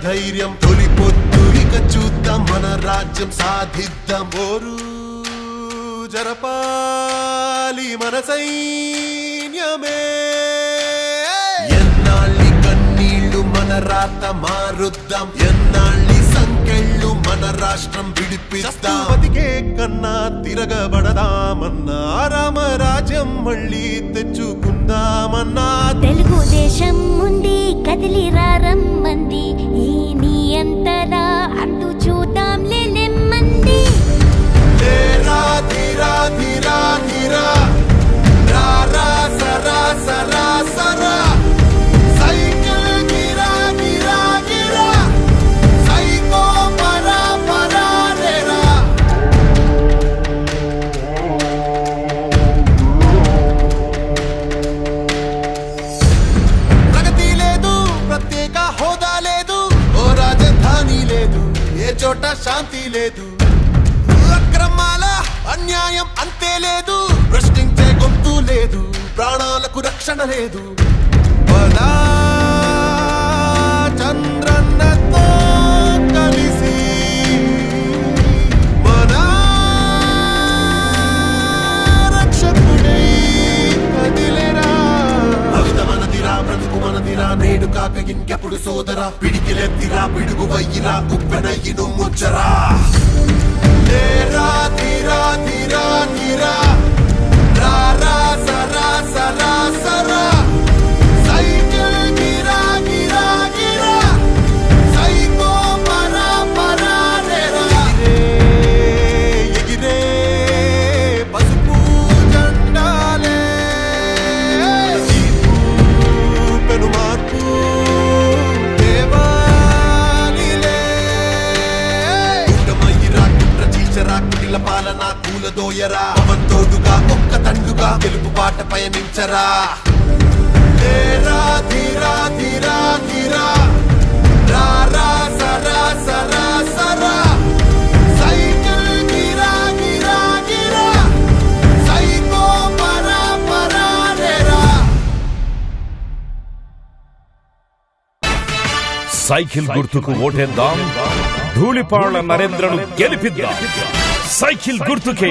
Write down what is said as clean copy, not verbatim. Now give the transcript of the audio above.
ధైర్యం తొలిపొద్దు ఇక చూద్దాం మన రాజ్యం సాధిద్దాం ఓరు జరపాలి మన సైన్యమే ఎన్నాళ్ళి కన్నీళ్లు మన రాత మారుద్దాం ఎన్నాళ్ళి సంకెళ్ళు మన రాష్ట్రం విడిపిద్దాం బతికే కన్నా తిరగబడదామన్నా రామరాజ్యం మళ్ళీ తెచ్చుకుందామన్నా తెలుగుదేశం ముందు కదిలి రమ్మంది ఈ నీ అంతలా అంటూ చూద్దాం నెమ్మంది ధీరా ధీరా ధీరా ధీరా రా రా సరా సరా సరా సైకిల్ గిరా గిరా గిరా సైకో పరా పరా రేరా ప్రగతి లేదు ప్రత్యేక హోదా లేదు ఓ రాజధాని లేదు ఏ చోట శాంతి లేదు అక్రమాల అన్యాయం అంతే లేదు ప్రశ్నించే గొంతు లేదు ప్రాణాలకు రక్షణ లేదు పదా చంద్రన్నతో కలిసి మన రక్షకుడై కదిలేరా భవిత మనదిరా బ్రతుకు మనదిరా నేడు కాక ఇంకెప్పుడు సోదరా పిడికిలెత్తిరా పిడుగు వయ్యిరా ఉప్పెనయ్యిను ముచ్చరా ధీరా ధీరా ధీరా ధీరా రా రా సరా సరా సరా సైకిల్ గిరా గిరా గిరా సైకో పరా పరా రేరా ఎగిరే పసుపు జెండాలే తీర్పు పెను మార్పు కుటిల పాలన కూలదోయరా పవన్తోడుగా ఒక్క తండుగా గెలుపు బాట పయనించరా ధీరా ధీరా ధీరా ధీరా రా రా సరా సరా సరా సైకిల్ గిరా గిరా గిరా సైకో పరా పరా రేరా సైకిల్ గుర్తుకు ఓటేద్దాం ధూళిపాళ్ల నరేంద్రను గెలిపిద్దాం సైకిల్ గుర్తుకే